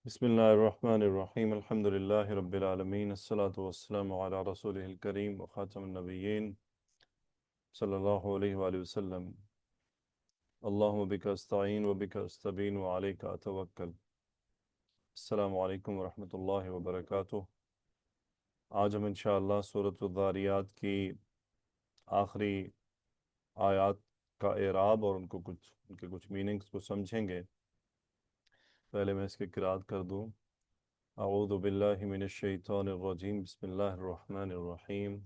بسم الله الرحمن الرحيم الحمد لله رب العالمين الصلاة والسلام على رسوله الكريم وخاتم النبيين صلى الله عليه وآله وسلم اللهم بك استعين وبك استبين وعليك أتوكل. السلام علیکم ورحمۃ اللہ وبرکاتہ. آج ہم انشاءاللہ سورۃ الذاریات کی آخری آیات کا اعراب اور ان کے کچھ میننگز کو سمجھیں گے. پہلے میں اس کی قرأت کر دوں. اعوذ باللہ من الشیطان الرجیم بسم اللہ الرحمن الرحیم.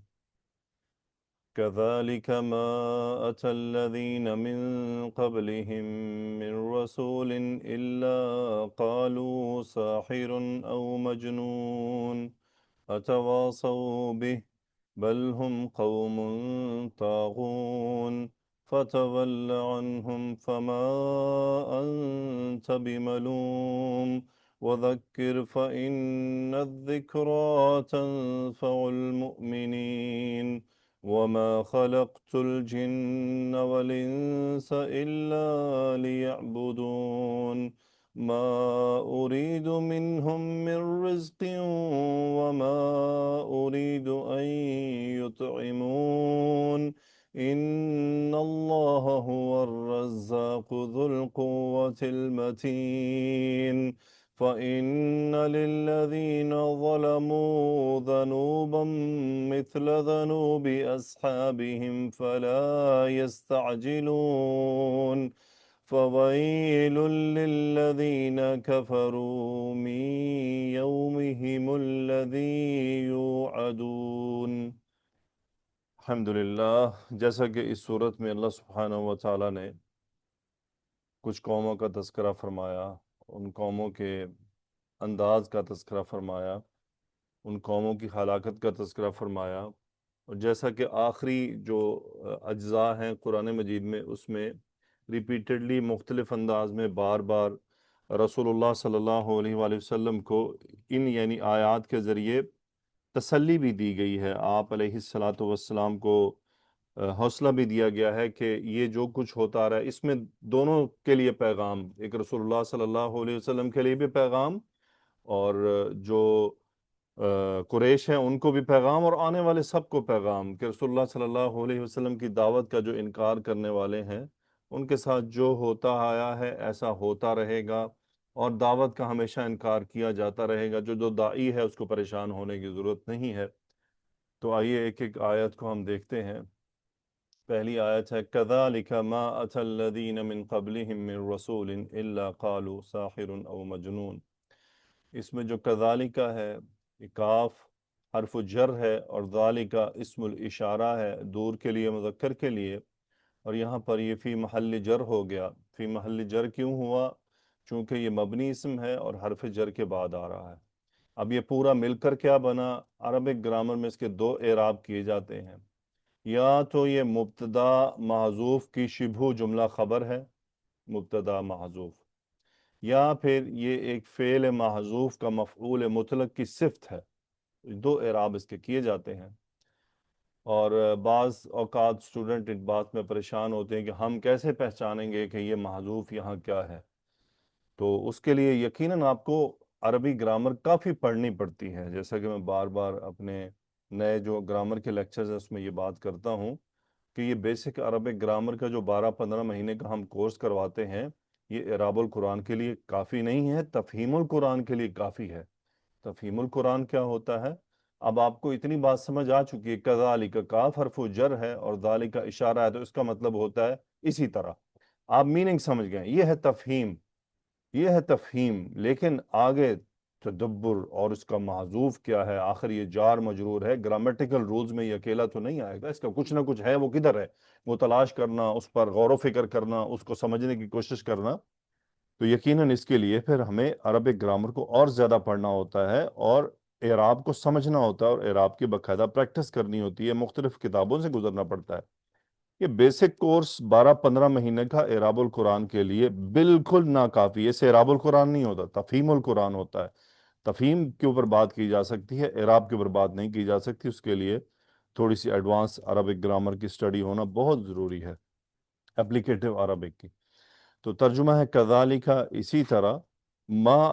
كذلك ما أتى الذين من قبلهم من رسول إلا قالوا ساحر أو مجنون أتواصوا به بل هم قوم طاغون فتول عنهم فما أنت بملوم وذكر فإن الذكرى تنفع المؤمنين وما خلقت الجن والإنس إلا ليعبدون ما أريد منهم من رزق وما أريد أن يطعمون إن الله هو الرزاق ذو القوة المتين فإن للذين ظلموا ذنوبا مثل ذنوب أصحابهم فلا يستعجلون فويل للذين كفروا من يومهم الذي يوعدون. الحمدللہ. جیسا کہ اس صورت میں اللہ سبحانہ و تعالیٰ نے کچھ قوموں کا تذکرہ فرمایا، ان قوموں کے انداز کا تذکرہ فرمایا، ان قوموں کی ہلاکت کا تذکرہ فرمایا، اور جیسا کہ آخری جو اجزاء ہیں قرآن مجید میں اس میں ریپیٹڈلی مختلف انداز میں بار بار رسول اللہ صلی اللہ علیہ وآلہ وسلم کو ان یعنی آیات کے ذریعے تسلی بھی دی گئی ہے. آپ علیہ الصلاۃ والسلام کو حوصلہ بھی دیا گیا ہے کہ یہ جو کچھ ہوتا رہا ہے اس میں دونوں کے لیے پیغام، ایک رسول اللہ صلی اللہ علیہ وسلم کے لیے بھی پیغام، اور جو قریش ہیں ان کو بھی پیغام، اور آنے والے سب کو پیغام کہ رسول اللہ صلی اللہ علیہ وسلم کی دعوت کا جو انکار کرنے والے ہیں ان کے ساتھ جو ہوتا آیا ہے ایسا ہوتا رہے گا، اور دعوت کا ہمیشہ انکار کیا جاتا رہے گا. جو داعی ہے اس کو پریشان ہونے کی ضرورت نہیں ہے. تو آئیے ایک ایک آیت کو ہم دیکھتے ہیں. پہلی آیت ہے كَذَلِكَ مَا أَتَى الَّذِينَ مِن قَبْلِهِم مِّن رَّسُولٍ إِلَّا قَالُوا سَاحِرٌ أَوْ مَجْنُونٌ. اس میں جو كَذَلِكَ ہے یہ کاف حرف جر ہے، اور ذالک اسم الاشارہ ہے دور کے لیے، مذکر کے لیے، اور یہاں پر یہ فی محل جر ہو گیا. فی محل جر کیوں ہوا؟ چونکہ یہ مبنی اسم ہے اور حرف جر کے بعد آ رہا ہے. اب یہ پورا مل کر کیا بنا؟ عربک گرامر میں اس کے دو اعراب کیے جاتے ہیں. یا تو یہ مبتدا محذوف کی شبہ جملہ خبر ہے، مبتدا محذوف، یا پھر یہ ایک فعل محذوف کا مفعول مطلق کی صفت ہے. دو اعراب اس کے کیے جاتے ہیں. اور بعض اوقات اسٹوڈنٹ اس بات میں پریشان ہوتے ہیں کہ ہم کیسے پہچانیں گے کہ یہ محذوف یہاں کیا ہے. تو اس کے لیے یقیناً آپ کو عربی گرامر کافی پڑھنی پڑتی ہے، جیسا کہ میں بار بار اپنے نئے جو گرامر کے لیکچرز ہیں اس میں یہ بات کرتا ہوں کہ یہ بیسک عربک گرامر کا جو 12-15 مہینے کا ہم کورس کرواتے ہیں یہ اعراب القرآن کے لیے کافی نہیں ہے، تفہیم القرآن کے لیے کافی ہے. تفہیم القرآن کیا ہوتا ہے؟ اب آپ کو اتنی بات سمجھ آ چکی ہے، کذالک کاف حرف جر ہے اور ذالک اشارہ ہے، تو اس کا مطلب ہوتا ہے اسی طرح. آپ میننگ سمجھ گئے، یہ ہے تفہیم، یہ ہے تفہیم. لیکن آگے تدبر اور اس کا محذوف کیا ہے، آخر یہ جار مجرور ہے، گرامیٹیکل رولز میں یہ اکیلا تو نہیں آئے گا، اس کا کچھ نہ کچھ ہے. وہ کدھر ہے وہ تلاش کرنا، اس پر غور و فکر کرنا، اس کو سمجھنے کی کوشش کرنا. تو یقیناً اس کے لیے پھر ہمیں عربک گرامر کو اور زیادہ پڑھنا ہوتا ہے، اور اعراب کو سمجھنا ہوتا ہے، اور اعراب کی باقاعدہ پریکٹس کرنی ہوتی ہے، مختلف کتابوں سے گزرنا پڑتا ہے. یہ بیسک کورس 12-15 مہینے کا اعراب القرآن کے لیے بالکل ناکافی ہے. اس سے اعراب القرآن نہیں ہوتا، تفہیم القرآن ہوتا ہے. تفہیم کے اوپر بات کی جا سکتی ہے، اعراب کے اوپر بات نہیں کی جا سکتی. اس کے لیے تھوڑی سی ایڈوانس عربک گرامر کی سٹڈی ہونا بہت ضروری ہے، اپلیکیٹو عربک کی. تو ترجمہ ہے کذالک، اسی طرح، ما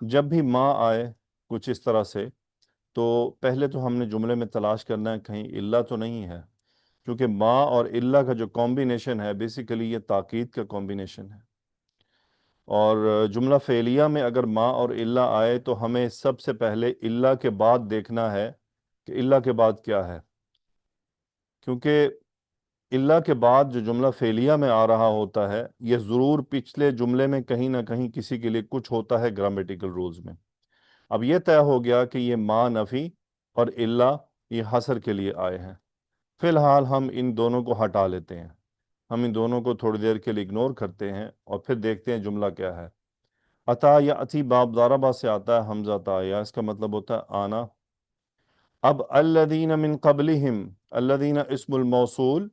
جب بھی ما آئے کچھ اس طرح سے تو پہلے تو ہم نے جملے میں تلاش کرنا ہے کہیں الا تو نہیں ہے، کیونکہ ما اور الا کا جو کمبینیشن ہے بیسیکلی یہ تاکید کا کمبینیشن ہے، اور جملہ فعلیہ میں اگر ما اور الا آئے تو ہمیں سب سے پہلے الا کے بعد دیکھنا ہے کہ الا کے بعد کیا ہے، کیونکہ الا کے بعد جو جملہ فعلیہ میں آ رہا ہوتا ہے یہ ضرور پچھلے جملے میں کہیں نہ کہیں کسی کے لیے کچھ ہوتا ہے گرامیٹیکل رولز میں۔ اب یہ طے ہو گیا کہ یہ ما نفی اور الا یہ حصر کے لیے آئے ہیں، فی الحال ہم ان دونوں کو ہٹا لیتے ہیں، ہم ان دونوں کو تھوڑی دیر کے لیے اگنور کرتے ہیں اور پھر دیکھتے ہیں جملہ کیا ہے۔ عطا یا اتی باب ضربہ سے آتا ہے حمزہ تا، یا اس کا مطلب ہوتا ہے آنا۔ اب الذین من قبلہم، الذین اسم الموصول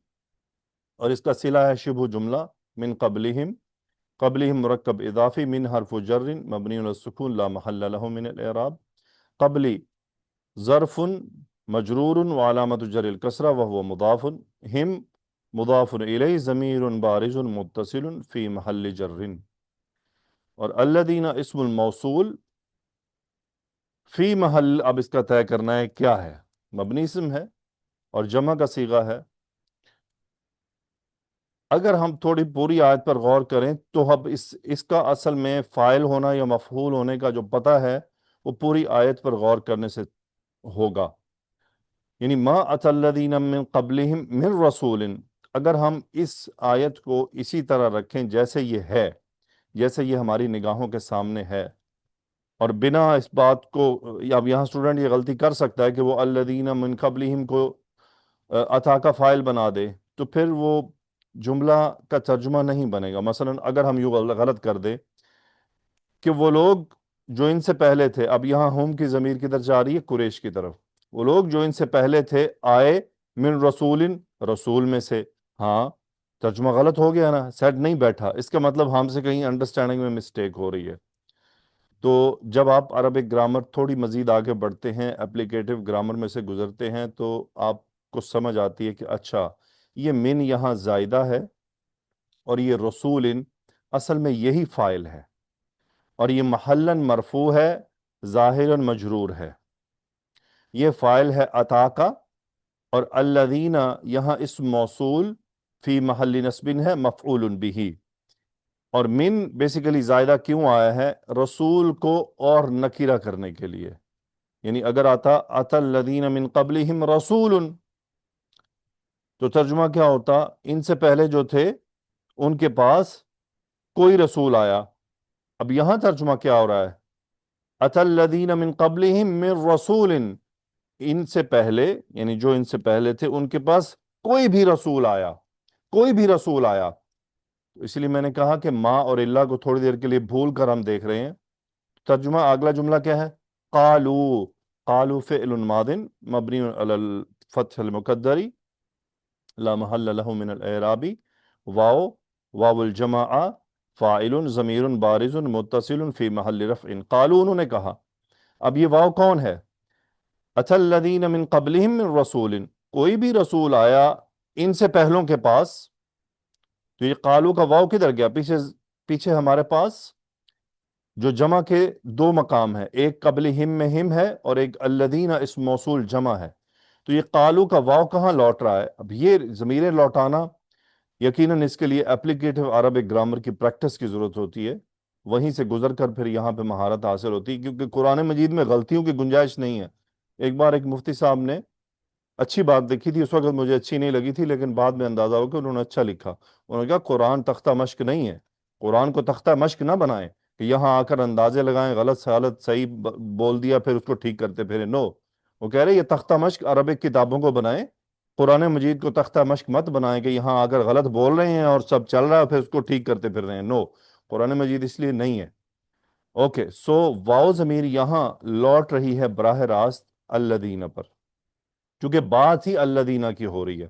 اور اس کا صلہ ہے شبہ جملہ من قبلہم، قبلہم مرکب اضافی، من حرف جر مبنی علی السکون لا محل له من الاعراب، قبلی ظرف مجرور وعلامت جر الکسرہ وهو مضاف، ہم مضاف الیہ ضمیر بارز متصل فی محل جر، اور الذین اسم الموصول فی محل، اب اس کا طے کرنا ہے کیا ہے، مبنی اسم ہے اور جمع کا صیغہ ہے۔ اگر ہم تھوڑی پوری آیت پر غور کریں تو اب اس کا اصل میں فاعل ہونا یا مفعول ہونے کا جو پتہ ہے وہ پوری آیت پر غور کرنے سے ہوگا، یعنی ما اتی الذین من قبلہم من رسول، اگر ہم اس آیت کو اسی طرح رکھیں جیسے یہ ہے، جیسے یہ ہماری نگاہوں کے سامنے ہے، اور بنا اس بات کو، اب یہاں اسٹوڈنٹ یہ غلطی کر سکتا ہے کہ وہ الذین من قبلہم کو عطا کا فاعل بنا دے تو پھر وہ جملہ کا ترجمہ نہیں بنے گا۔ مثلا اگر ہم یوں غلط کر دیں کہ وہ لوگ جو ان سے پہلے تھے، اب یہاں ہم کی ضمیر کدھر جا رہی ہے؟ قریش کی طرف، وہ لوگ جو ان سے پہلے تھے آئے من رسول، رسول میں سے، ہاں ترجمہ غلط ہو گیا نا، سیٹ نہیں بیٹھا، اس کا مطلب ہم سے کہیں انڈرسٹینڈنگ میں مسٹیک ہو رہی ہے۔ تو جب آپ عربک گرامر تھوڑی مزید آگے بڑھتے ہیں، اپلیکیٹو گرامر میں سے گزرتے ہیں، تو آپ کو سمجھ آتی ہے کہ اچھا یہ من یہاں زائدہ ہے اور یہ رسول اصل میں یہی فاعل ہے، اور یہ محلاً مرفوع ہے، ظاہراً مجرور ہے، یہ فاعل ہے عطا کا، اور الذین یہاں اسم موصول فی محل نصب ہے مفعول بہ، اور من بیسیکلی زائدہ کیوں آیا ہے؟ رسول کو اور نکرہ کرنے کے لیے، یعنی اگر آتا الذین من قبلہم رسول تو ترجمہ کیا ہوتا؟ ان سے پہلے جو تھے ان کے پاس کوئی رسول آیا۔ اب یہاں ترجمہ کیا ہو رہا ہے؟ اتی الذین من قبلہم من رسول، ان سے پہلے یعنی جو ان سے پہلے تھے ان کے پاس کوئی بھی رسول آیا، کوئی بھی رسول آیا۔ اس لیے میں نے کہا کہ ما اور اللہ کو تھوڑی دیر کے لیے بھول کر ہم دیکھ رہے ہیں۔ ترجمہ اگلا جملہ کیا ہے؟ قالو، قالو فعل ماض مبنی علی الفتح المقدر لا محل له من الاعراب، واو واو الجماعہ فاعل ضمیر بارز متصل فی محل رفع، قالو انہوں نے کہا۔ اب یہ واو کون ہے؟ اتی الذین من قبلہم من رسول، کوئی بھی رسول آیا ان سے پہلوں کے پاس، تو یہ قالو کا واو کدھر گیا؟ پیچھے ہمارے پاس جو جمع کے دو مقام ہیں، ایک قبل ہم میں ہم ہے اور ایک الذین اسم موصول جمع ہے، تو یہ قالو کا واو کہاں لوٹ رہا ہے؟ اب یہ ضمیریں لوٹانا یقیناً اس کے لیے اپلیکیٹو عربک گرامر کی پریکٹس کی ضرورت ہوتی ہے، وہیں سے گزر کر پھر یہاں پہ مہارت حاصل ہوتی ہے، کیونکہ قرآن مجید میں غلطیوں کی گنجائش نہیں ہے۔ ایک بار ایک مفتی صاحب نے اچھی بات لکھی تھی، اس وقت مجھے اچھی نہیں لگی تھی، لیکن بعد میں اندازہ ہو کہ انہوں نے اچھا لکھا۔ انہوں نے کہا قرآن تختہ مشق نہیں ہے، قرآن کو تختہ مشق نہ بنائیں کہ یہاں آ کر اندازے لگائیں، غلط سے غلط صحیح بول دیا پھر اس کو ٹھیک کرتے پھرے، نو، وہ کہہ رہے یہ تختہ مشق عربک کتابوں کو بنائیں، قرآن مجید کو تختہ مشق مت بنائیں کہ یہاں آ کر غلط بول رہے ہیں اور سب چل رہا ہے پھر اس کو ٹھیک کرتے پھر رہے ہیں، نو، قرآن مجید اس لیے نہیں ہے۔ اوکے، سو واو ضمیر یہاں لوٹ رہی ہے براہ راست الذین پر، کیونکہ بات ہی الذین کی ہو رہی ہے،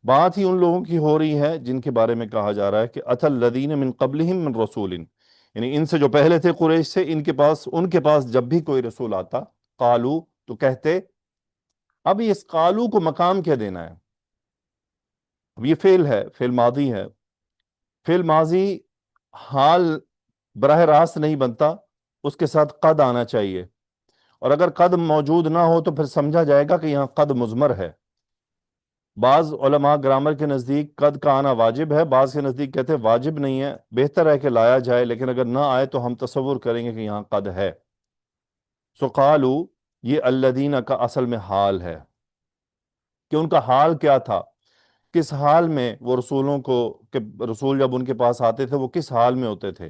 بات ہی ان لوگوں کی ہو رہی ہے جن کے بارے میں کہا جا رہا ہے کہ اتی الذین من قبلہم من رسول، یعنی ان سے جو پہلے تھے قریش سے، ان کے پاس جب بھی کوئی رسول آتا قالو تو کہتے۔ اب اس قالو کو مقام کیا دینا ہے؟ اب یہ فعل ہے، فعل ماضی ہے، فعل ماضی حال براہ راست نہیں بنتا، اس کے ساتھ قد آنا چاہیے، اور اگر قد موجود نہ ہو تو پھر سمجھا جائے گا کہ یہاں قد مضمر ہے۔ بعض علماء گرامر کے نزدیک قد کا آنا واجب ہے، بعض کے نزدیک کہتے ہیں واجب نہیں ہے، بہتر ہے کہ لایا جائے، لیکن اگر نہ آئے تو ہم تصور کریں گے کہ یہاں قد ہے۔ سو قالو، یہ الذین کا اصل میں حال ہے کہ ان کا حال کیا تھا، کس حال میں وہ رسولوں کو، کہ رسول جب ان کے پاس آتے تھے وہ کس حال میں ہوتے تھے۔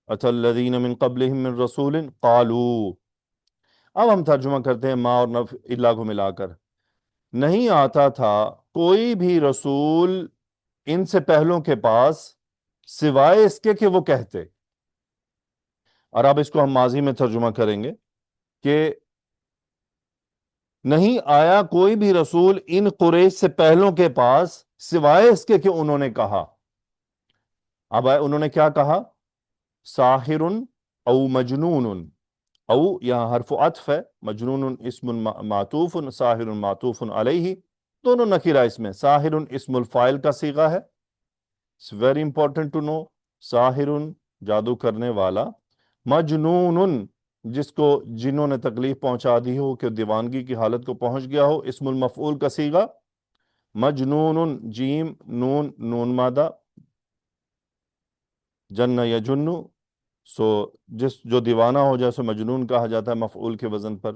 اچھا، الذین من قبلہم من رسول قالو، اب ہم ترجمہ کرتے ہیں ما اور نف الا کو ملا کر۔ نہیں آتا تھا کوئی بھی رسول ان سے پہلوں کے پاس سوائے اس کے کہ وہ کہتے، اور اب اس کو ہم ماضی میں ترجمہ کریں گے کہ نہیں آیا کوئی بھی رسول ان قریش سے پہلوں کے پاس سوائے اس کے کہ انہوں نے کہا۔ اب انہوں نے کیا کہا؟ ساحر او مجنون، او یہاں حرف عطف ہے، مجنون اسم معطوف، ساحر معطوف علیہ، دونوں نکرہ اس میں۔ ساحر اسم الفاعل کا صیغہ ہے، it's very important to know, ساحر جادو کرنے والا، مجنون جس کو جنوں نے تکلیف پہنچا دی ہو کہ دیوانگی کی حالت کو پہنچ گیا ہو، اسم المفعول کا صیغہ مجنون، جیم نون نون مادہ، جن یجن، سو جو دیوانہ ہو جائے سو مجنون کہا جاتا ہے مفعول کے وزن پر۔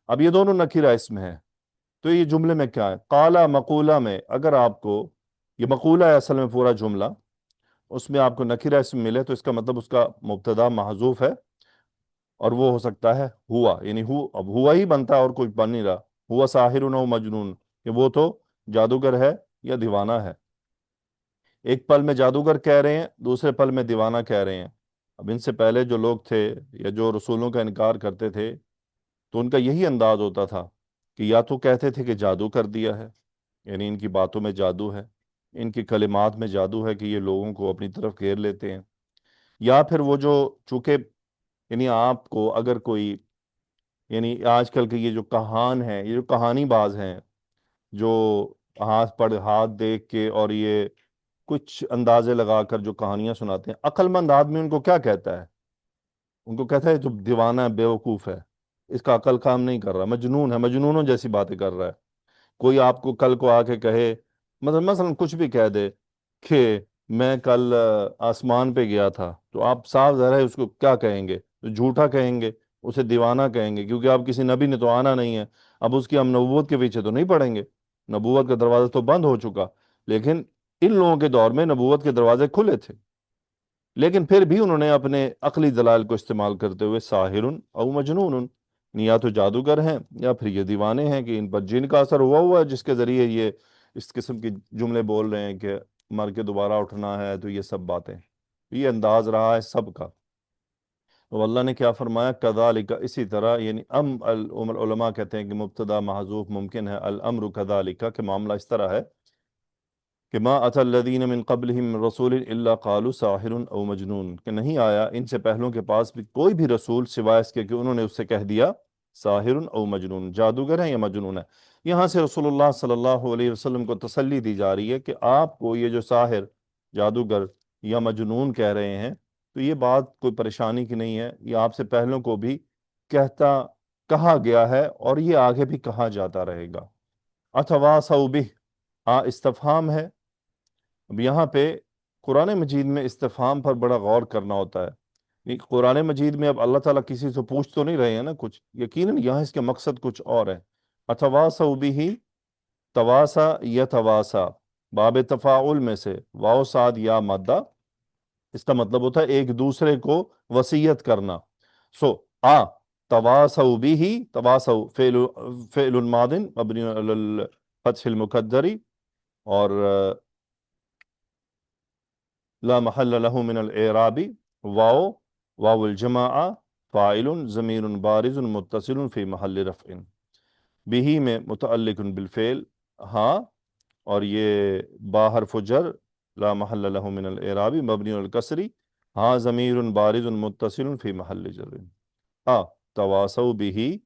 اب یہ دونوں نکرہ اسم ہے، تو یہ جملے میں کیا ہے؟ قالا مقولہ میں، اگر آپ کو یہ مقولہ ہے اصل میں پورا جملہ، اس میں آپ کو نکرہ اسم ملے تو اس کا مطلب اس کا مبتدا محذوف ہے، اور وہ ہو سکتا ہے ہوا، یعنی اب ہوا ہی بنتا ہے اور کچھ بن نہیں رہا، ہوا ساحر و مجنون، کہ وہ تو جادوگر ہے یا دیوانہ ہے۔ ایک پل میں جادوگر کہہ رہے ہیں، دوسرے پل میں دیوانہ کہہ رہے ہیں۔ اب ان سے پہلے جو لوگ تھے یا جو رسولوں کا انکار کرتے تھے تو ان کا یہی انداز ہوتا تھا کہ یا تو کہتے تھے کہ جادو کر دیا ہے، یعنی ان کی باتوں میں جادو ہے، ان کی کلمات میں جادو ہے کہ یہ لوگوں کو اپنی طرف گھیر لیتے ہیں، یا پھر وہ جو چونکہ یعنی آپ کو اگر کوئی، یعنی آج کل کے یہ جو کہان ہیں، یہ جو کہانی باز ہیں، جو ہاتھ پڑھ ہاتھ دیکھ کے اور یہ کچھ اندازے لگا کر جو کہانیاں سناتے ہیں، عقل مند آدمی ان کو کیا کہتا ہے؟ ان کو کہتا ہے جو دیوانہ ہے، بیوقوف ہے، اس کا عقل کام نہیں کر رہا، مجنون ہے، مجنونوں جیسی باتیں کر رہا ہے۔ کوئی آپ کو کل کو آ کے کہے، مثلا کچھ بھی کہہ دے کہ میں کل آسمان پہ گیا تھا، تو آپ صاف ظاہر ہے اس کو کیا کہیں گے؟ جھوٹا کہیں گے، اسے دیوانہ کہیں گے، کیونکہ آپ کسی نبی نے تو آنا نہیں ہے۔ اب اس کی ہم نبوت کے پیچھے تو نہیں پڑیں گے، نبوت کا دروازہ تو بند ہو چکا، لیکن ان لوگوں کے دور میں نبوت کے دروازے کھلے تھے، لیکن پھر بھی انہوں نے اپنے عقلی دلائل کو استعمال کرتے ہوئے ساحر او مجنون، یا تو جادوگر ہیں یا پھر یہ دیوانے ہیں کہ ان پر جن کا اثر ہوا ہے، جس کے ذریعے یہ اس قسم کی جملے بول رہے ہیں کہ مر کے دوبارہ اٹھنا ہے، تو یہ سب باتیں، یہ انداز رہا ہے سب کا۔ تو اللہ نے کیا فرمایا؟ کذالک، اسی طرح، یعنی علماء کہتے ہیں کہ مبتدا محذوف ممکن ہے، الامر کذالک، کہ معاملہ اس طرح ہے کہ ما اتی الذین من قبلہم من رسول الا قالوا ساحر او مجنون، کہ نہیں آیا ان سے پہلوں کے پاس بھی کوئی بھی رسول سوائے اس کے کہ انہوں نے اس سے کہہ دیا ساحر او مجنون، جادوگر ہے یا مجنون ہے۔ یہاں سے رسول اللہ صلی اللہ علیہ وسلم کو تسلی دی جا رہی ہے کہ آپ کو یہ جو ساحر، جادوگر یا مجنون کہہ رہے ہیں، تو یہ بات کوئی پریشانی کی نہیں ہے، یہ آپ سے پہلوں کو بھی کہا گیا ہے، اور یہ آگے بھی کہا جاتا رہے گا۔ اتواصوا بہ، استفہام ہے۔ اب یہاں پہ قرآن مجید میں استفہام پر بڑا غور کرنا ہوتا ہے۔ قرآن مجید میں اب اللہ تعالیٰ کسی سے پوچھ تو نہیں رہے ہیں نا کچھ، یقیناً یہاں اس کے مقصد کچھ اور ہے۔ اتواصوا بہ، تواسا یتواسا، باب تفاعل میں سے واو صاد یا مادہ، اس کا مطلب ہوتا ہے ایک دوسرے کو وصیت کرنا۔ سو تواصوا بہ، تواصوا فعل ماض مبنی علی الفتح المقدری، اور لا محل له من الاعراب، واو الجماعہ فاعل ضمیر بارز متصل فی محل رفع، بھی میں متعلق بالفعل ہاں، اور یہ با حرف جر، لا محل له من الاعراب مبنی علی الکسر، ہاں ضمیر بارز متصل فی محل جر۔ تواصوا بھی،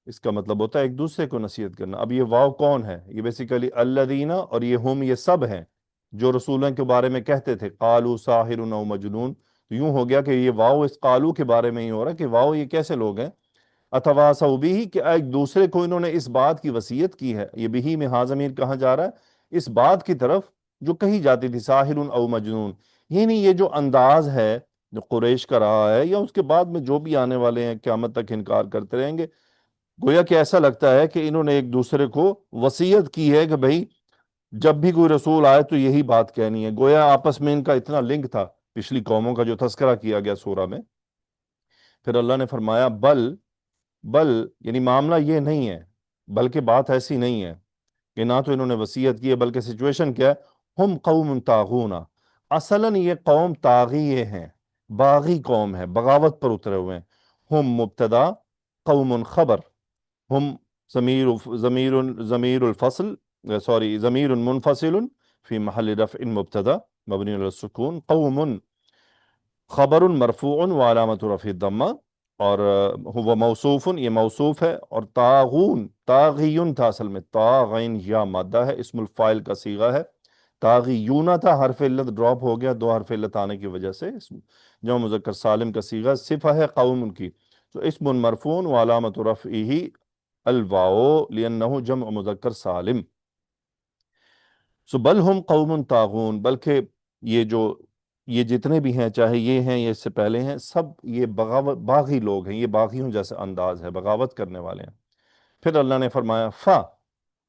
اس کا مطلب ہوتا ہے ایک دوسرے کو نصیحت کرنا۔ اب یہ واو کون ہے؟ یہ بیسیکلی الذین، اور یہ ہم، یہ سب ہیں، جو رسولوں کے بارے میں کہتے تھے قالو ساحر او مجنون، تو یوں ہو گیا کہ یہ واو اس قالو کے بارے میں ہی ہو رہا ہے کہ واو یہ کیسے لوگ ہیں، اتواصوا بھی کہ ایک دوسرے کو انہوں نے اس بات کی وصیت کی ہے، یہ بھی میں ہاں ضمیر کہاں جا رہا ہے، اس بات کی طرف جو کہی جاتی تھی ساحر او مجنون، یعنی یہ جو انداز ہے جو قریش کا رہا ہے یا اس کے بعد میں جو بھی آنے والے ہیں قیامت تک انکار کرتے رہیں گے، گویا کہ ایسا لگتا ہے کہ انہوں نے ایک دوسرے کو وصیت کی ہے کہ بھئی جب بھی کوئی رسول آئے تو یہی بات کہنی ہے، گویا آپس میں ان کا اتنا لنک تھا پچھلی قوموں کا جو تذکرہ کیا گیا سورہ میں۔ پھر اللہ نے فرمایا بل یعنی معاملہ یہ نہیں ہے، بلکہ بات ایسی نہیں ہے کہ نہ تو انہوں نے وصیت کی ہے، بلکہ سچویشن کیا ہے، ہم قوم طاغون، اصلاً یہ قوم طاغیے ہیں، باغی قوم ہے، بغاوت پر اترے ہوئے ہیں، ہم مبتدا قوم خبر، ہم ضمیر الفصل ضمیر منفصل فی محل رفع مبتدا مبنی علی السکون، قوم خبر مرفوع وعلامت رفع الضمہ، اور وہ موصوف، یہ موصوف ہے، اور طاغون طاغیون تھا اصل میں، طاغین یا مادہ ہے، اسم الفاعل کا صیغہ ہے، طاغیون تھا، حرف علت ڈراپ ہو گیا، دو حرف علت آنے کی وجہ سے، جمع مذکر سالم کا صیغہ، صفہ ہے قوم کی، تو اسم مرفوع وعلامت رفعہ الواو لأنہ جمع مذکر سالم، سو بل ہم قوم طاغون، بلکہ یہ جتنے بھی ہیں، چاہے یہ ہیں یا اس سے پہلے ہیں، سب یہ باغی لوگ ہیں، یہ باغیوں جیسا انداز ہے، بغاوت کرنے والے ہیں۔ پھر اللہ نے فرمایا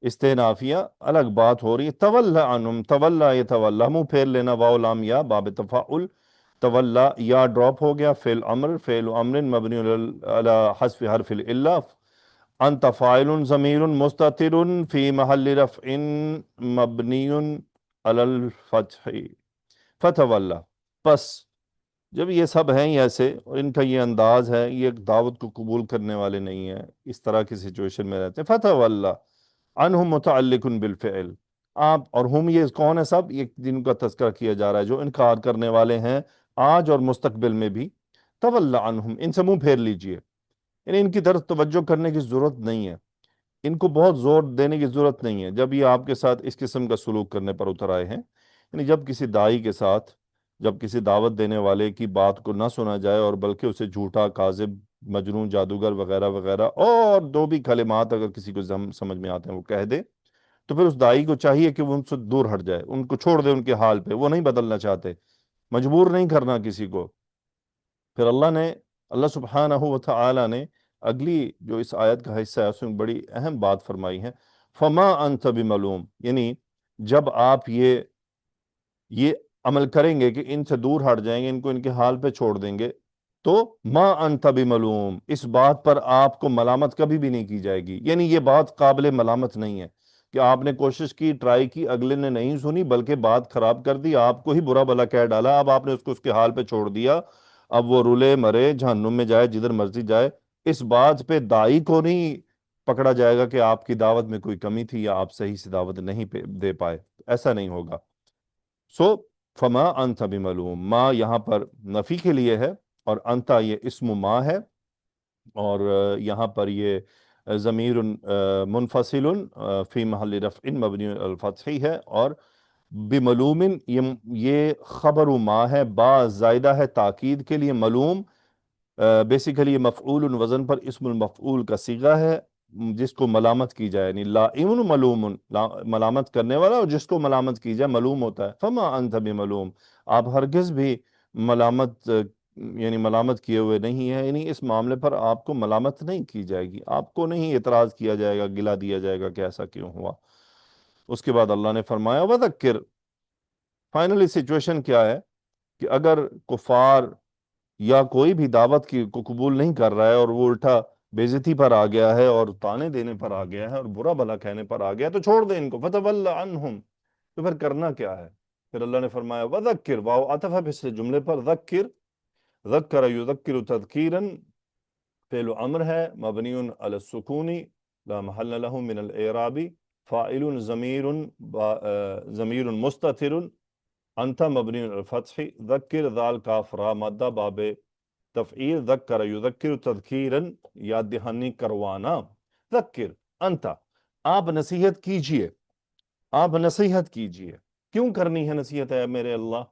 استعنافیہ الگ بات ہو رہی ہے، تولا عنہم، تولا یتولا، منہ پھیر لینا، واو لام یا باب تفاعل، تولا یا ڈراپ ہو گیا، فعل امر مبنی علی حذف حرف العلہ، انت فاعل ضمیر مستتر فی محل رفع مبنی علی الفتح، فتولا، پس جب یہ سب ہیں ایسے اور ان کا یہ انداز ہے، یہ دعوت کو قبول کرنے والے نہیں ہیں، اس طرح کی سچویشن میں رہتے ہیں، فتولا عنہم متعلق بالفعل، آپ اور ہم یہ کون ہے، سب یہ جن کا تذکرہ کیا جا رہا ہے جو انکار کرنے والے ہیں آج اور مستقبل میں بھی، تولا عنہم، ان سے منہ پھیر لیجئے، یعنی ان کی طرف توجہ کرنے کی ضرورت نہیں ہے، ان کو بہت زور دینے کی ضرورت نہیں ہے جب یہ آپ کے ساتھ اس قسم کا سلوک کرنے پر اتر آئے ہیں، یعنی جب کسی داعی کے ساتھ، جب کسی دعوت دینے والے کی بات کو نہ سنا جائے اور بلکہ اسے جھوٹا، کاذب، مجنون، جادوگر وغیرہ وغیرہ اور دو بھی کلمات اگر کسی کو سمجھ میں آتے ہیں وہ کہہ دے، تو پھر اس داعی کو چاہیے کہ وہ ان سے دور ہٹ جائے، ان کو چھوڑ دے ان کے حال پہ، وہ نہیں بدلنا چاہتے، مجبور نہیں کرنا کسی کو۔ پھر اللہ سبحانہ و تعالی نے اگلی جو اس آیت کا حصہ ہے اس میں بڑی اہم بات فرمائی ہے، فما انت بملوم، یعنی جب آپ یہ عمل کریں گے کہ ان سے دور ہٹ جائیں گے، ان کو ان کے حال پہ چھوڑ دیں گے، تو ما انت بملوم، اس بات پر آپ کو ملامت کبھی بھی نہیں کی جائے گی، یعنی یہ بات قابل ملامت نہیں ہے کہ آپ نے کوشش کی، ٹرائی کی، اگلے نے نہیں سنی بلکہ بات خراب کر دی، آپ کو ہی برا بھلا کہہ ڈالا، اب آپ نے اس کو اس کے حال پہ چھوڑ دیا، اب وہ رولے مرے جہنم میں جائے، جدھر مرضی جائے، اس بات پہ داعی کو نہیں پکڑا جائے گا کہ آپ کی دعوت میں کوئی کمی تھی یا آپ صحیح سے دعوت نہیں دے پائے، ایسا نہیں ہوگا۔ سو فما انت بملوم، ما یہاں پر نفی کے لیے ہے اور انتا یہ اسم ما ہے، اور یہاں پر یہ ضمیر منفصل فی محل رفع مبنی الفتح ہے، اور بملوم یہ خبر ما ہے، با زائدہ ہے تاکید کے لیے، ملوم بیسیکلی یہ مفعول وزن پر اسم المفعول کا صیغہ ہے، جس کو ملامت کی جائے، یعنی لائم ملوم، ملامت کرنے والا، اور جس کو ملامت کی جائے ملوم ہوتا ہے، فما انت بملوم، آپ ہرگز بھی ملامت کیے ہوئے نہیں ہیں، یعنی اس معاملے پر آپ کو ملامت نہیں کی جائے گی، آپ کو نہیں اعتراض کیا جائے گا، گلہ دیا جائے گا کہ ایسا کیوں ہوا۔ اس کے بعد اللہ نے فرمایا وذکر، فائنلی سچویشن کیا ہے کہ اگر کفار یا کوئی بھی دعوت کو قبول نہیں کر رہا ہے اور وہ الٹا بےزتی پر آ گیا ہے اور تانے دینے پر آ گیا ہے اور برا بھلا کہنے پر آ گیا ہے، تو چھوڑ دیں ان کو، فتول عنہم، تو پھر کرنا کیا ہے؟ پھر اللہ نے فرمایا وذکر، واو عطف ہے پچھلے جملے پر، ذکر، ذکر یذکر تذکیرا، فعل امر ہے مبنی علی السکون لا محل له من الاعراب، فاعل ضمیر مستتر، انت مبنی علی الفتح، ذکر ذال کاف را مادہ باب تفعیل، ذکر یذکر تذکیرا، یاد دہانی کروانا، ذکر انت، آپ نصیحت کیجئے، آپ نصیحت کیجئے، کیوں کرنی ہے نصیحت ہے میرے اللہ؟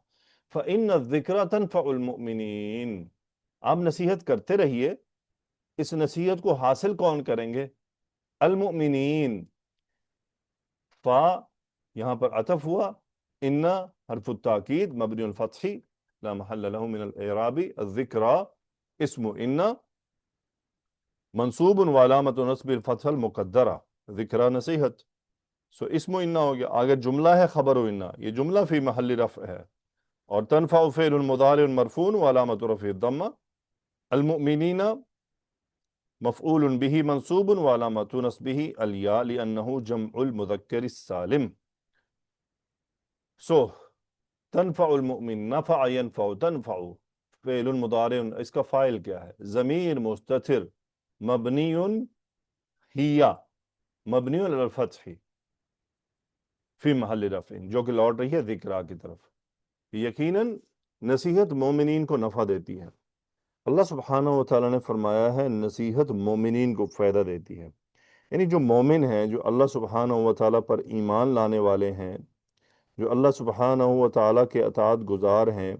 فَإِنَّ الذِّكْرَ تَنْفَعُ الْمُؤْمِنِينَ، آپ نصیحت کرتے رہیے، اس نصیحت کو حاصل کون کریں گے؟ المؤمنین. فا یہاں پر عطف ہوا، ان حرف التاکید مبنی الفتح لا محل له من الاعراب، الذکرى اسم ان منصوب وعلامت نصب الفتح المقدرہ، ذکرى نصیحت، سو اسم ان ہو گیا. آگے جملہ ہے خبر ان، یہ جملہ فی محل رفع ہے، اور تنفع فعل مضارع مرفوع وعلامت رفع الضمہ، المؤمنین مفعول به منصوب وعلامت نصبه الياء لأنه جمع المذکر السالم. سو تنفع المؤمن، نفع ينفع، تنفع فعل مضارع، اس کا فاعل کیا ہے؟ ضمیر مستتر مبنی ہی مبنی علی الفتح فی محل رفع، جو کہ لوٹ رہی ہے ذکرہ کی طرف. یقیناً نصیحت مومنین کو نفع دیتی ہے. اللہ سبحانہ و تعالیٰ نے فرمایا ہے نصیحت مومنین کو فائدہ دیتی ہے. یعنی جو مومن ہیں، جو اللہ سبحانہ و تعالیٰ پر ایمان لانے والے ہیں، جو اللہ سبحانہ و تعالیٰ کے اطاعت گزار ہیں،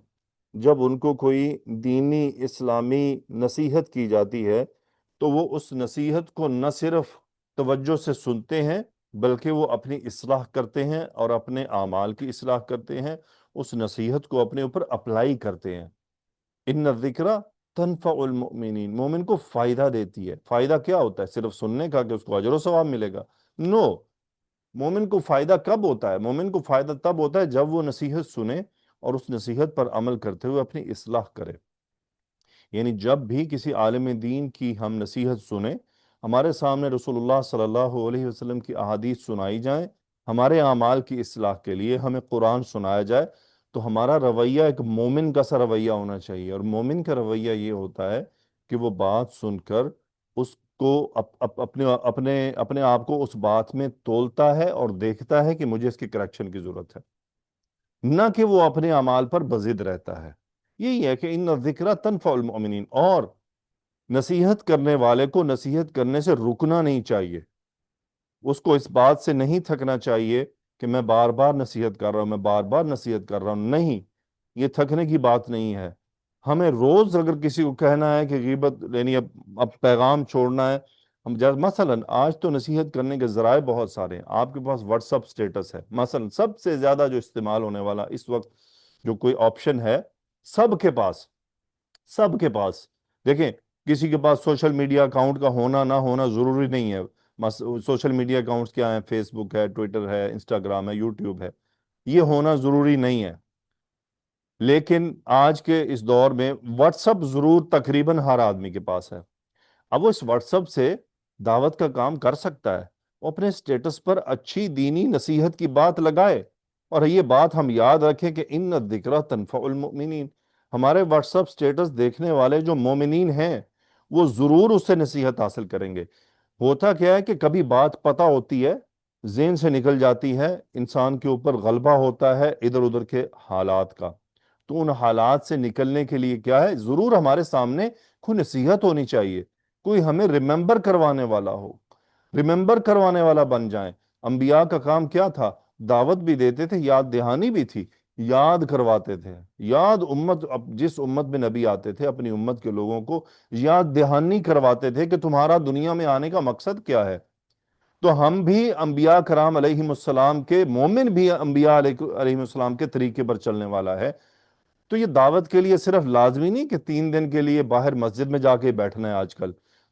جب ان کو کوئی دینی اسلامی نصیحت کی جاتی ہے تو وہ اس نصیحت کو نہ صرف توجہ سے سنتے ہیں بلکہ وہ اپنی اصلاح کرتے ہیں اور اپنے اعمال کی اصلاح کرتے ہیں، اس نصیحت کو اپنے اوپر اپلائی کرتے ہیں. ان الذکرہ تنفع المؤمنین، مومن کو فائدہ دیتی ہے. فائدہ کیا ہوتا ہے؟ صرف سننے کا کہ اس کو اجر و ثواب ملے گا؟ نو. مومن کو فائدہ کب ہوتا ہے؟ مومن کو فائدہ تب ہوتا ہے جب وہ نصیحت سنے اور اس نصیحت پر عمل کرتے ہوئے اپنی اصلاح کرے. یعنی جب بھی کسی عالم دین کی ہم نصیحت سنیں، ہمارے سامنے رسول اللہ صلی اللہ علیہ وسلم کی احادیث سنائی جائیں، ہمارے اعمال کی اصلاح کے لیے ہمیں قرآن سنایا جائے، تو ہمارا رویہ ایک مومن کا سا رویہ ہونا چاہیے. اور مومن کا رویہ یہ ہوتا ہے کہ وہ بات سن کر اس کو اپنے آپ کو اس بات میں تولتا ہے اور دیکھتا ہے کہ مجھے اس کی کریکشن کی ضرورت ہے، نہ کہ وہ اپنے اعمال پر بضد رہتا ہے. یہی ہے کہ ان الذکرہ تنفع المؤمنین. اور نصیحت کرنے والے کو نصیحت کرنے سے رکنا نہیں چاہیے، اس کو اس بات سے نہیں تھکنا چاہیے کہ میں بار بار نصیحت کر رہا ہوں، میں بار بار نصیحت کر رہا ہوں. نہیں، یہ تھکنے کی بات نہیں ہے. ہمیں روز اگر کسی کو کہنا ہے کہ غیبت یعنی اب پیغام چھوڑنا ہے، مثلا آج تو نصیحت کرنے کے ذرائع بہت سارے ہیں. آپ کے پاس واٹس اپ سٹیٹس ہے مثلا، سب سے زیادہ جو استعمال ہونے والا اس وقت جو کوئی آپشن ہے، سب کے پاس دیکھیں، کسی کے پاس سوشل میڈیا اکاؤنٹ کا ہونا نہ ہونا ضروری نہیں ہے. سوشل میڈیا اکاؤنٹس کیا ہیں؟ فیس بک ہے، ٹویٹر ہے، انسٹاگرام ہے، یوٹیوب ہے. یہ ہونا ضروری نہیں ہے، لیکن آج کے اس دور میں واٹس اپ ضرور تقریباً ہر آدمی کے پاس ہے. اب وہ اس واٹس اپ سے دعوت کا کام کر سکتا ہے، وہ اپنے سٹیٹس پر اچھی دینی نصیحت کی بات لگائے. اور یہ بات ہم یاد رکھیں کہ ان الذکرہ تنفع المؤمنین، ہمارے واٹس اپ سٹیٹس دیکھنے والے جو مومنین ہیں وہ ضرور اس سے نصیحت حاصل کریں گے. ہوتا کیا ہے کہ کبھی بات پتہ ہوتی ہے، ذہن سے نکل جاتی ہے، انسان کے اوپر غلبہ ہوتا ہے ادھر ادھر کے حالات کا، تو ان حالات سے نکلنے کے لیے کیا ہے، ضرور ہمارے سامنے کوئی نصیحت ہونی چاہیے، کوئی ہمیں ریممبر کروانے والا ہو، ریممبر کروانے والا بن جائیں. انبیاء کا کام کیا تھا؟ دعوت بھی دیتے تھے، یاد دہانی بھی تھی، یاد کرواتے تھے. جس امت میں نبی آتے تھے اپنی امت کے لوگوں کو یاد دہانی کرواتے تھے کہ تمہارا دنیا میں آنے کا مقصد کیا ہے. تو ہم بھی انبیاء کرام علیہ السلام کے، مومن بھی انبیاء علیہ السلام کے طریقے پر چلنے والا ہے. تو یہ دعوت کے لیے صرف لازمی نہیں کہ 3 دن کے لیے باہر مسجد میں جا کے بیٹھنا ہے. آج کل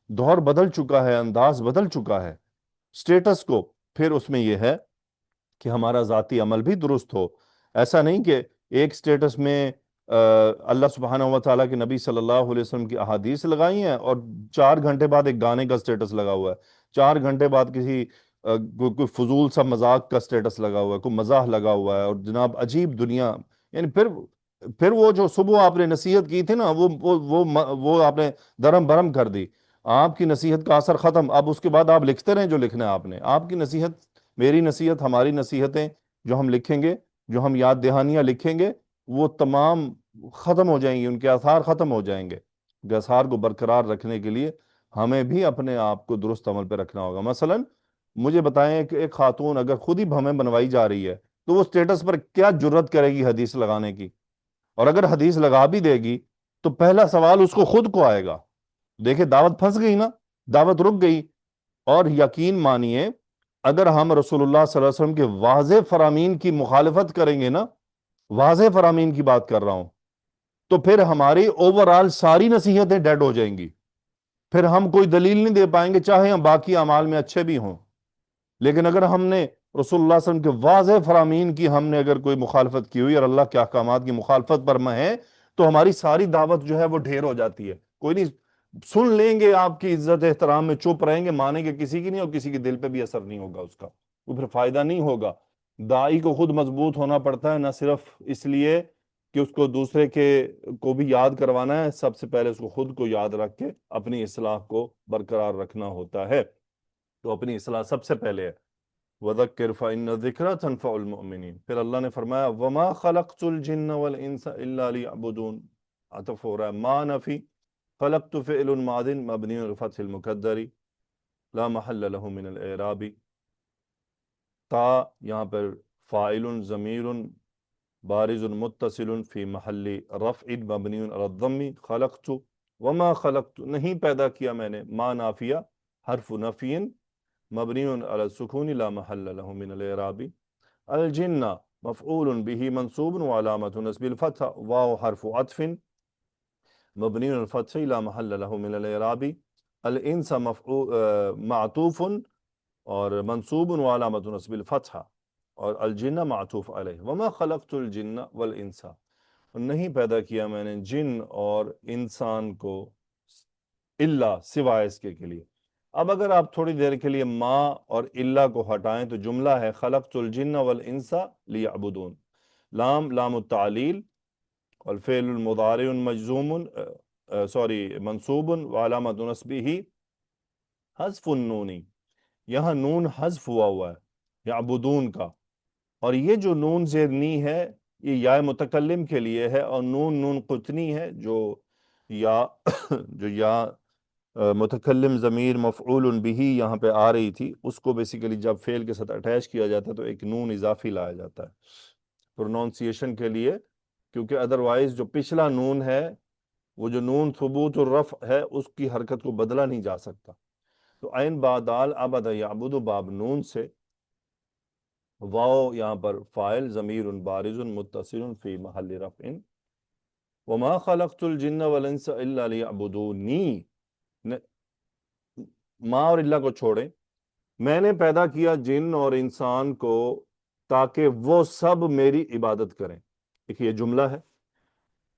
دور بدل چکا ہے، انداز بدل چکا ہے. سٹیٹس کو پھر اس میں یہ ہے کہ ہمارا ذاتی عمل بھی درست ہو. ایسا نہیں کہ ایک سٹیٹس میں اللہ سبحانہ و تعالیٰ کے نبی صلی اللہ علیہ وسلم کی احادیث لگائی ہیں اور 4 گھنٹے بعد ایک گانے کا سٹیٹس لگا ہوا ہے، 4 گھنٹے بعد کسی کوئی فضول سا مذاق کا سٹیٹس لگا ہوا ہے، کوئی مزاح لگا ہوا ہے، اور جناب عجیب دنیا. یعنی پھر وہ جو صبح آپ نے نصیحت کی تھی نا، وہ آپ نے درم برم کر دی. آپ کی نصیحت کا اثر ختم. اب اس کے بعد آپ لکھتے رہیں جو لکھنا ہے آپ نے. آپ کی نصیحت، میری نصیحت، ہماری نصیحتیں جو ہم لکھیں گے، جو ہم یاد دہانیاں لکھیں گے، وہ تمام ختم ہو جائیں گی، ان کے آثار ختم ہو جائیں گے. آثار کو برقرار رکھنے کے لیے ہمیں بھی اپنے آپ کو درست عمل پہ رکھنا ہوگا. مثلا مجھے بتائیں کہ ایک خاتون اگر خود ہی ہمیں بنوائی جا رہی ہے تو وہ اسٹیٹس پر کیا جرت کرے گی حدیث لگانے کی؟ اور اگر حدیث لگا بھی دے گی تو پہلا سوال اس کو خود کو آئے گا. دیکھیں دعوت پھنس گئی نا، دعوت رک گئی. اور یقین مانیے اگر ہم رسول اللہ صلی اللہ علیہ وسلم کے واضح فرامین کی مخالفت کریں گے نا، واضح فرامین کی بات کر رہا ہوں، تو پھر ہماری اوورآل ساری نصیحتیں ڈیڈ ہو جائیں گی. پھر ہم کوئی دلیل نہیں دے پائیں گے چاہے ہم باقی اعمال میں اچھے بھی ہوں. لیکن اگر ہم نے رسول اللہ صلی اللہ علیہ وسلم کے واضح فرامین کی ہم نے اگر کوئی مخالفت کی ہوئی اور اللہ کے احکامات کی مخالفت پر میں ہیں تو ہماری ساری دعوت جو ہے وہ ڈھیر ہو جاتی ہے. کوئی نہیں سن لیں گے، آپ کی عزت احترام میں چپ رہیں گے، مانیں گے کسی کی نہیں، اور کسی کے دل پہ بھی اثر نہیں ہوگا اس کا، وہ پھر فائدہ نہیں ہوگا. داعی کو خود مضبوط ہونا پڑتا ہے، نہ صرف اس لیے کہ اس کو دوسرے کے کو بھی یاد کروانا ہے، سب سے پہلے اس کو خود کو یاد رکھ کے اپنی اصلاح کو برقرار رکھنا ہوتا ہے. تو اپنی اصلاح سب سے پہلے ہے. وَذَكِّرْ فَإِنَّ الذِّكْرَ تَنْفَعُ الْمُؤْمِنِينَ. پھر اللہ نے فرمایا وَمَا خَلَقْتُ الْجِنَّ وَالْإِنسَ إِلَّا لِيَعْبُدُونَ. عطف ہو رہا ہے ما نفی. خلقت فعل ماض مبنی الفتح المقدر لا محل له من الاعراب. تا یہاں پر فاعل ضمیر بارز متصل فی محل رفع مبنی علی الضم. خلقت وما خلقت نہیں پیدا کیا میں نے، ما نافیہ حرف نفی مبنی علی السکون لا محل له من الاعراب. الجن مفعول به منصوب وعلامة نصب الفتح. واو حرف عطف مبنی الفتح لا محل له من الاعراب. الانس معطوف اور منصوب وعلامة نصب الفتح، اور الجن معطوف علیہ. وما خلقت الجن والانس، نہیں پیدا کیا میں نے جن اور انسان کو الا سوائے اس کے لیے. اب اگر آپ تھوڑی دیر کے لیے ما اور الا کو ہٹائیں تو جملہ ہے خلقت الجن والانس لیعبدون. لام لام التعلیل والفعل المضارع مجزوم منصوب وعلامۃ نصبہ حذف النون. یہاں نون حذف ہوا ہے یعبدون کا، اور یہ جو نون زیر نی ہے یہ یا متکلم کے لیے ہے، اور نون قطنی ہے جو یا متکلم ضمیر مفعول بہ یہاں پہ آ رہی تھی، اس کو بیسیکلی جب فعل کے ساتھ اٹیچ کیا جاتا ہے تو ایک نون اضافی لایا جاتا ہے پروننسیشن کے لیے، کیونکہ ادروائز جو پچھلا نون ہے وہ جو نون ثبوت الرفع ہے اس کی حرکت کو بدلا نہیں جا سکتا. تو عین با دال عبد یعبد باب نون سے، واو یہاں پر فاعل ضمیر بارز متصل فی محل رفع. وما خلقت الجن والانس الا لیعبدونی. ما اور اللہ کو چھوڑیں، میں نے پیدا کیا جن اور انسان کو تاکہ وہ سب میری عبادت کریں. ایک یہ جملہ ہے،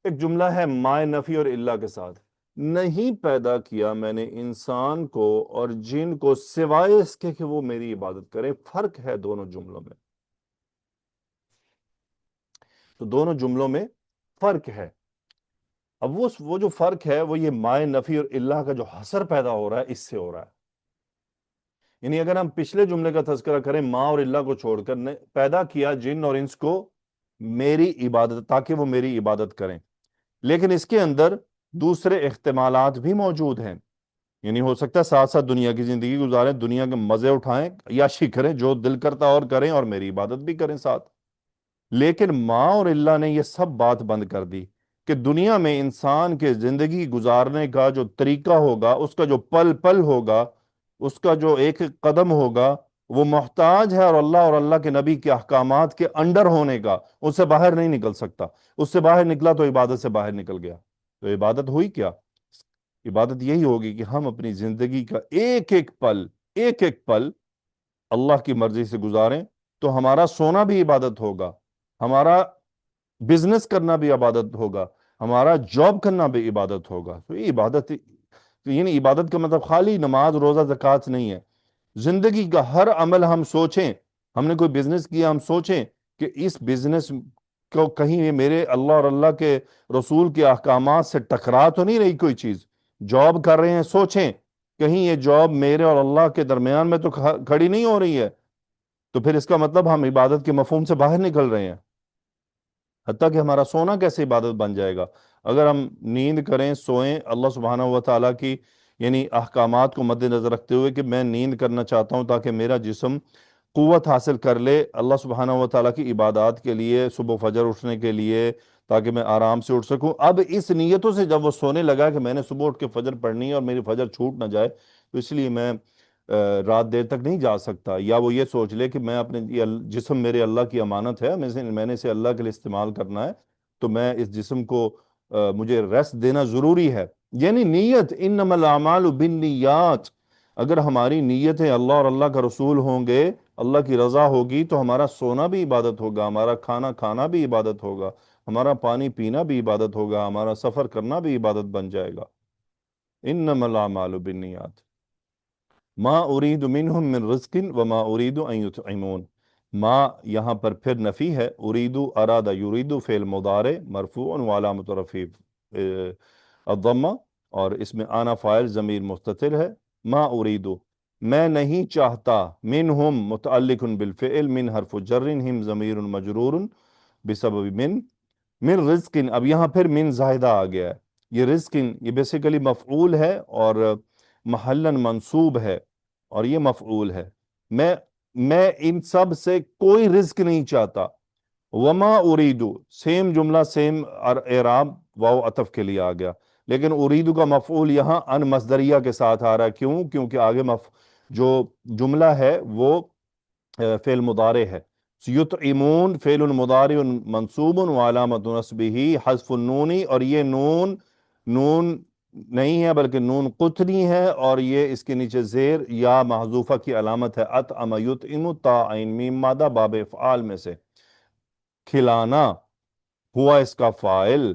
ایک جملہ ہے ما نفی اور اللہ کے ساتھ. نہیں پیدا کیا میں نے انسان کو اور جن کو سوائے اس کے کہ وہ میری عبادت کریں. فرق ہے دونوں جملوں میں، تو دونوں جملوں میں فرق ہے. اب وہ جو فرق ہے وہ یہ ما نفی اور اللہ کا جو حصر پیدا ہو رہا ہے اس سے ہو رہا ہے. یعنی اگر ہم پچھلے جملے کا تذکرہ کریں ما اور اللہ کو چھوڑ کر، پیدا کیا جن اور انس کو میری عبادت تاکہ وہ میری عبادت کریں، لیکن اس کے اندر دوسرے احتمالات بھی موجود ہیں. یعنی ہو سکتا ہے ساتھ ساتھ دنیا کی زندگی گزاریں، دنیا کے مزے اٹھائیں، عیاشی کریں، جو دل کرتا اور کریں، اور میری عبادت بھی کریں ساتھ. لیکن ماں اور اللہ نے یہ سب بات بند کر دی کہ دنیا میں انسان کے زندگی گزارنے کا جو طریقہ ہوگا، اس کا جو پل پل ہوگا، اس کا جو ایک قدم ہوگا، وہ محتاج ہے اور اللہ کے نبی کے احکامات کے انڈر ہونے کا. اس سے باہر نہیں نکل سکتا. اس سے باہر نکلا تو عبادت سے باہر نکل گیا. تو عبادت ہوئی کیا؟ عبادت یہی ہوگی کہ ہم اپنی زندگی کا ایک ایک پل اللہ کی مرضی سے گزاریں. تو ہمارا سونا بھی عبادت ہوگا، ہمارا بزنس کرنا بھی عبادت ہوگا، ہمارا جاب کرنا بھی عبادت ہوگا. تو یہ عبادت، یعنی عبادت کا مطلب خالی نماز روزہ زکوٰۃ نہیں ہے. زندگی کا ہر عمل ہم سوچیں، ہم نے کوئی بزنس کیا، ہم سوچیں کہ اس بزنس کو کہیں یہ میرے اللہ اور اللہ کے رسول کے احکامات سے ٹکرا تو نہیں رہی کوئی چیز. جاب کر رہے ہیں، سوچیں کہیں یہ جاب میرے اور اللہ کے درمیان میں تو کھڑی نہیں ہو رہی ہے. تو پھر اس کا مطلب ہم عبادت کے مفہوم سے باہر نکل رہے ہیں. حتیٰ کہ ہمارا سونا کیسے عبادت بن جائے گا؟ اگر ہم نیند کریں، سوئیں اللہ سبحانہ و تعالیٰ کی یعنی احکامات کو مد نظر رکھتے ہوئے کہ میں نیند کرنا چاہتا ہوں تاکہ میرا جسم قوت حاصل کر لے اللہ سبحانہ و تعالیٰ کی عبادات کے لیے، صبح فجر اٹھنے کے لیے، تاکہ میں آرام سے اٹھ سکوں. اب اس نیتوں سے جب وہ سونے لگا کہ میں نے صبح اٹھ کے فجر پڑھنی ہے اور میری فجر چھوٹ نہ جائے، تو اس لیے میں رات دیر تک نہیں جا سکتا. یا وہ یہ سوچ لے کہ میں اپنے جسم میرے اللہ کی امانت ہے، میں نے اسے اللہ کے لیے استعمال کرنا ہے، تو میں اس جسم کو مجھے ریسٹ دینا ضروری ہے. یعنی نیت، انما الاعمال بالنیات. اگر ہماری نیتیں اللہ اور اللہ کا رسول ہوں گے، اللہ کی رضا ہوگی، تو ہمارا سونا بھی عبادت ہوگا، ہمارا کھانا کھانا بھی عبادت ہوگا، ہمارا پانی پینا بھی عبادت ہوگا، ہمارا سفر کرنا بھی عبادت بن جائے گا. انما الاعمال بالنیات ما ارید منہم من رزق وما ارید ان یطعمون. ما یہاں پر پھر نفی ہے، اریدو ارادہ یریدو فعل مضارع مرفوع وعلامۃ رفعہ الضمہ، اور اس میں آنا فاعل ضمیر مستتر ہے. ما اریدو میں نہیں چاہتا، منہم متعلق بالفعل، من حرف جر، ہم ضمیر مجرور بسبب من رزق. اب یہاں پھر من زائدہ آ گیا ہے. یہ رزق یہ بیسیکلی مفعول ہے اور محلاً منصوب ہے، اور یہ مفعول ہے. میں ان سب سے کوئی رزق نہیں چاہتا. وما اریدو سیم جملہ سیم اعراب واو عطف کے لیے آ گیا، لیکن اریدو کا مفعول یہاں ان مصدریہ کے ساتھ آ رہا ہے. کیوں؟ کیونکہ آگے جو جملہ ہے وہ فعل مضارع ہے. یطعمون فعل مضارع منصوب وعلامۃ نصبہ حذف النون، اور یہ نون نہیں ہے بلکہ نون قطنی ہے، اور یہ اس کے نیچے زیر یا محذوفہ کی علامت ہے. اطعم یطعم تا عین میم مادہ باب افعال میں سے. کھلانا ہوا اس کا فاعل،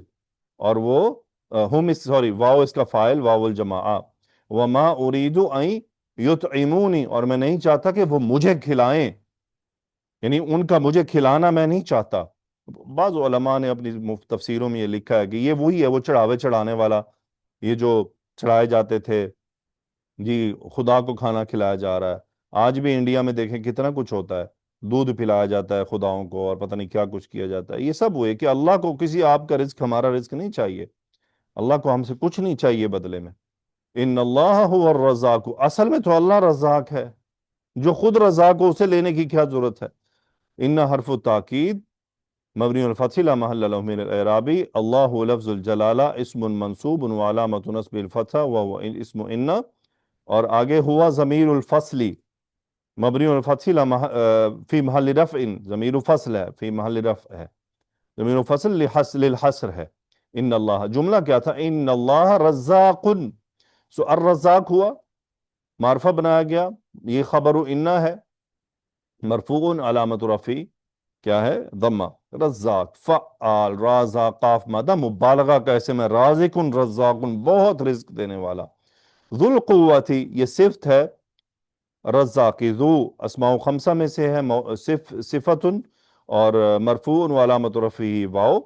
اور وہ واو اس کا فاعل واو الجماعہ. وما اريد ان یطعمونی، اور میں نہیں چاہتا کہ وہ مجھے کھلائیں، یعنی ان کا مجھے کھلانا میں نہیں چاہتا. بعض علماء نے اپنی تفسیروں میں یہ لکھا ہے کہ یہ وہی ہے، وہ چڑھاوے چڑھانے والا، یہ جو چڑھائے جاتے تھے، جی خدا کو کھانا کھلایا جا رہا ہے. آج بھی انڈیا میں دیکھیں کتنا کچھ ہوتا ہے، دودھ پلایا جاتا ہے خداؤں کو، اور پتہ نہیں کیا کچھ کیا جاتا ہے. یہ سب ہوئے کہ اللہ کو کسی آپ کا رزق، ہمارا رزق نہیں چاہیے، اللہ کو ہم سے کچھ نہیں چاہیے بدلے میں. ان اللہ هو الرزاق، اصل میں تو اللہ رزاق ہے، جو خود رزاق ہو اسے لینے کی کیا ضرورت ہے. ان حرف تاکید مبنی الفتح لا محل له من الاعراب. اللہ لفظ الجلالہ اسم منصوب وعلامۃ نصب الفتح وهو اسم ان، اور آگے ہوا ضمیر الفصل مبنی الفتح فی محل رفع، ضمیر فصل ہے، فی محل رفع ہے، ضمیر فصل للحصر ہے. ان اللہ جملہ کیا تھا؟ ان اللہ رزاق. سو الرزاق ہوا معرفہ بنایا گیا، یہ خبر انہ ہے، مرفوع علامت رفع کیا ہے؟ ضمہ. رزاق فعال رازا قاف مادہ مبالغہ کا اسم ہے، رازق رزاق بہت رزق دینے والا. ذو القوتی یہ صفت ہے رزاقی، ذو اسماء خمسہ میں سے ہے، صفت اور مرفوع وعلامت رفعہ واو،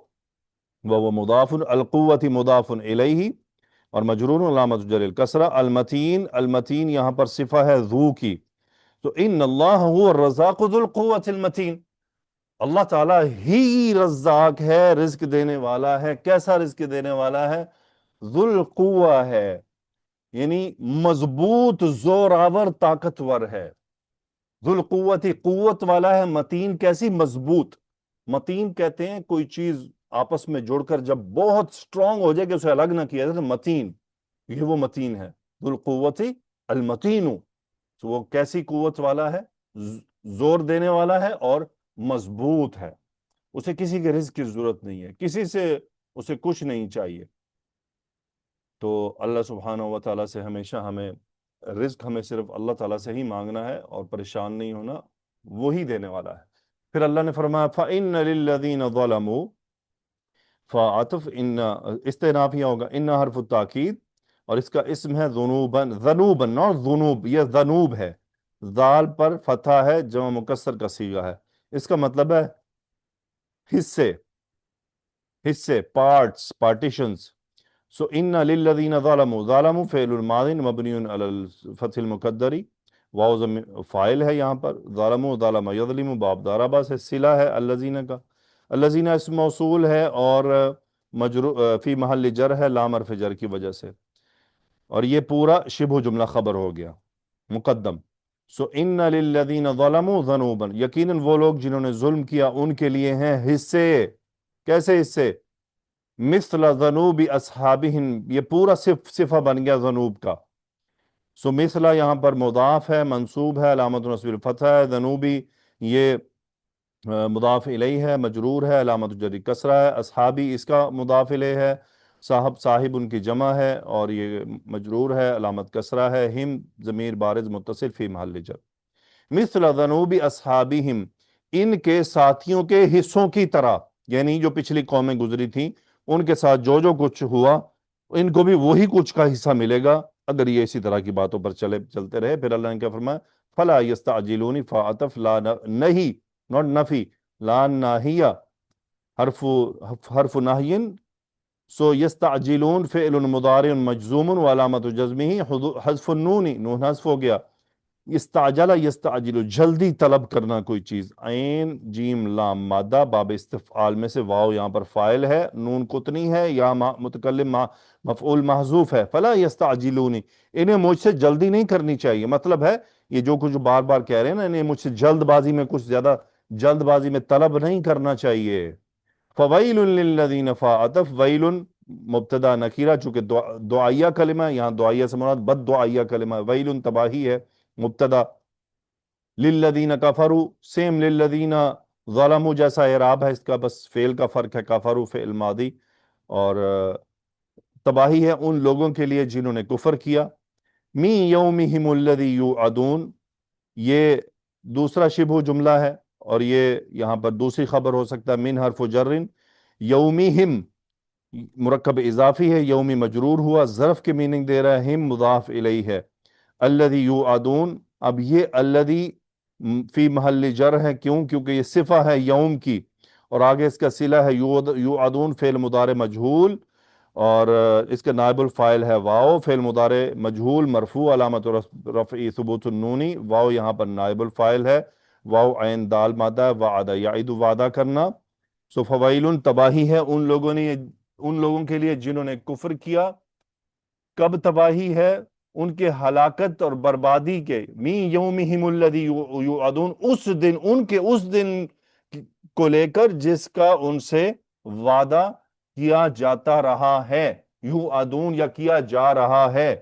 وہ مضاف، القوت مضاف الیہ اور مجرور علامت جر الکسرہ. المتین، المتین یہاں پر صفہ ہے ذو کی. تو ان اللہ هو الرزاق ذو القوت المتین، اللہ تعالیٰ ہی رزاق ہے، رزق دینے والا ہے. کیسا رزق دینے والا ہے؟ ذو القوہ ہے، یعنی مضبوط، زوراور، طاقتور ہے. ذو القوتی قوت والا ہے، متین کیسی؟ مضبوط. متین کہتے ہیں کوئی چیز آپس میں جوڑ کر جب بہت سٹرونگ ہو جائے کہ اسے الگ نہ کیا جائے تو متین، یہ وہ متین ہے. ذو القوتی المتین، تو وہ کیسی قوت والا ہے؟ زور دینے والا ہے اور مضبوط ہے. اسے کسی کے رزق کی ضرورت نہیں ہے، کسی سے اسے کچھ نہیں چاہیے. تو اللہ سبحانہ و تعالیٰ سے ہمیشہ ہمیں رزق، ہمیں صرف اللہ تعالیٰ سے ہی مانگنا ہے اور پریشان نہیں ہونا، وہی دینے والا ہے. پھر اللہ نے فرمایا فَإِنَّ لِلَّذِينَ ظَلَمُوا، فعطف ان استئنافیہ ہوگا، ان حرف التاکید، اور اس کا اسم ہے ذنوباً، ذنوباً نوٹ ذنوب، یہ ذنوب ہے، ذال پر فتح ہے، جمع مکسر کا صیغہ ہے. اس کا مطلب ہے حصے، پارٹس، پارٹیشنز. سو ان للذین ظلموا، ظالموا فعل الماضی مبنی علی الفتح المقدری، واو فاعل ہے یہاں پر، ظالموا ظلم یظلم باب ضربہ سے صلہ ہے الذین کا. الذین اسم موصول ہے اور فی محل جر ہے لام حرف جر کی وجہ سے، اور یہ پورا شبہ جملہ خبر ہو گیا مقدم. سو ان للذین ظلموا ذنوبا، یقیناً وہ لوگ جنہوں نے ظلم کیا ان کے لیے ہیں حصے. کیسے حصے؟ مثل ذنوب اصحابہم، یہ پورا صفہ بن گیا ذنوب کا. سو مثلا یہاں پر مضاف ہے، منصوب ہے، علامت نصب الفتح ہے. ذنوبی یہ مضاف الیہ ہے، مجرور ہے، علامت جر کسرہ ہے. اصحابی اس کا مضاف الیہ ہے، صاحب ان کی جمع ہے اور یہ مجرور ہے، علامت کسرہ ہے. ہم ضمیر بارز متصل فی محل جر. مثل ذنوب اصحابہم، ان کے ساتھیوں کے حصوں کی طرح، یعنی جو پچھلی قومیں گزری تھیں ان کے ساتھ جو جو کچھ ہوا ان کو بھی وہی کچھ کا حصہ ملے گا اگر یہ اسی طرح کی باتوں پر چلتے رہے. پھر اللہ نے کیا فرمایا؟ فلا یستعجلونی، فعطف لا نہیں، not نفی، لا ناہیہ، حرف ناہین. سو یستعجلون فعل مضارع مجزوم وعلامت جزمہ حذف النون، نون حذف ہو گیا. استعجل یستعجل، جلدی طلب کرنا کوئی چیز. عین جیم لام مادہ، باب استفعال میں سے واو یہاں پر فاعل ہے، نون قطنی ہے، یا متکلم مفعول محذوف ہے. فلا یستعجلونی، انہیں مجھ سے جلدی نہیں کرنی چاہیے. مطلب ہے یہ جو کچھ بار بار کہہ رہے ہیں نا، انہیں مجھ سے جلد بازی میں کچھ زیادہ جلد بازی میں طلب نہیں کرنا چاہیے. فویل للذین، فعطف ویل مبتدا نکیرہ، چونکہ دعائیہ کلمہ ہے، یہاں دعائیہ سے مراد بد دعائیہ کلمہ ہے. ویل تباہی ہے، مبتدا. للذین کفروا، سیم للذین ظلموا جیسا اعراب ہے اس کا، بس فعل کا فرق ہے. کفروا فعل ماضی، اور تباہی ہے ان لوگوں کے لیے جنہوں نے کفر کیا. می یومہم الذی یوعدون، یہ دوسرا شبہ جملہ ہے اور یہ یہاں پر دوسری خبر ہو سکتا ہے. من حرف جر، یومہم مرکب اضافی ہے، یومی مجرور ہوا، ظرف کے میننگ دے رہا ہے، ہم مضاف الیہ ہے. الذی یوعدون، اب یہ الذی فی محل جر ہے، کیوں؟ کیونکہ یہ صفہ ہے یوم کی، اور آگے اس کا صلہ ہے یوعدون فعل مضارع مجہول، اور اس کا نائب الفاعل ہے واو، فعل مضارع مجہول مرفوع، علامت رفعی ثبوت النونی، واو یہاں پر نائب الفاعل ہے. واو عین دال مادہ ہے، وعدہ یعید، وعدہ کرنا. سو فویلن تباہی ہے ان لوگوں کے لیے جنہوں نے کفر کیا. کب تباہی ہے؟ ان کے ہلاکت اور بربادی کے. می یومہم الذی یوعدون، ان کے اس دن کو لے کر جس کا ان سے وعدہ کیا جاتا رہا ہے. یوعدون یا کیا جا رہا ہے،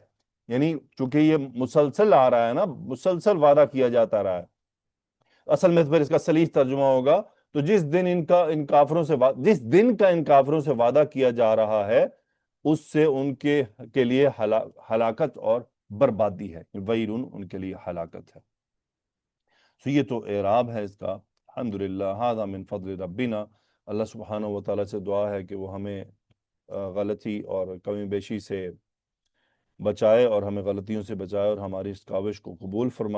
یعنی چونکہ یہ مسلسل آ رہا ہے نا، مسلسل وعدہ کیا جاتا رہا ہے. اصل میں پھر اس کا صحیح ترجمہ ہوگا تو جس دن ان کافروں سے وعدہ کیا جا رہا ہے اس سے ان کے لیے ہلاکت اور بربادی ہے. ویلن ان کے لیے ہلاکت ہے. سو یہ تو اعراب ہے اس کا. الحمدللہ ھذا من فضل ربنا. اللہ سبحانہ وتعالیٰ سے دعا ہے کہ وہ ہمیں غلطی اور کمی بیشی سے بچائے اور ہمیں غلطیوں سے بچائے اور ہماری اس کاوش کو قبول فرمائے.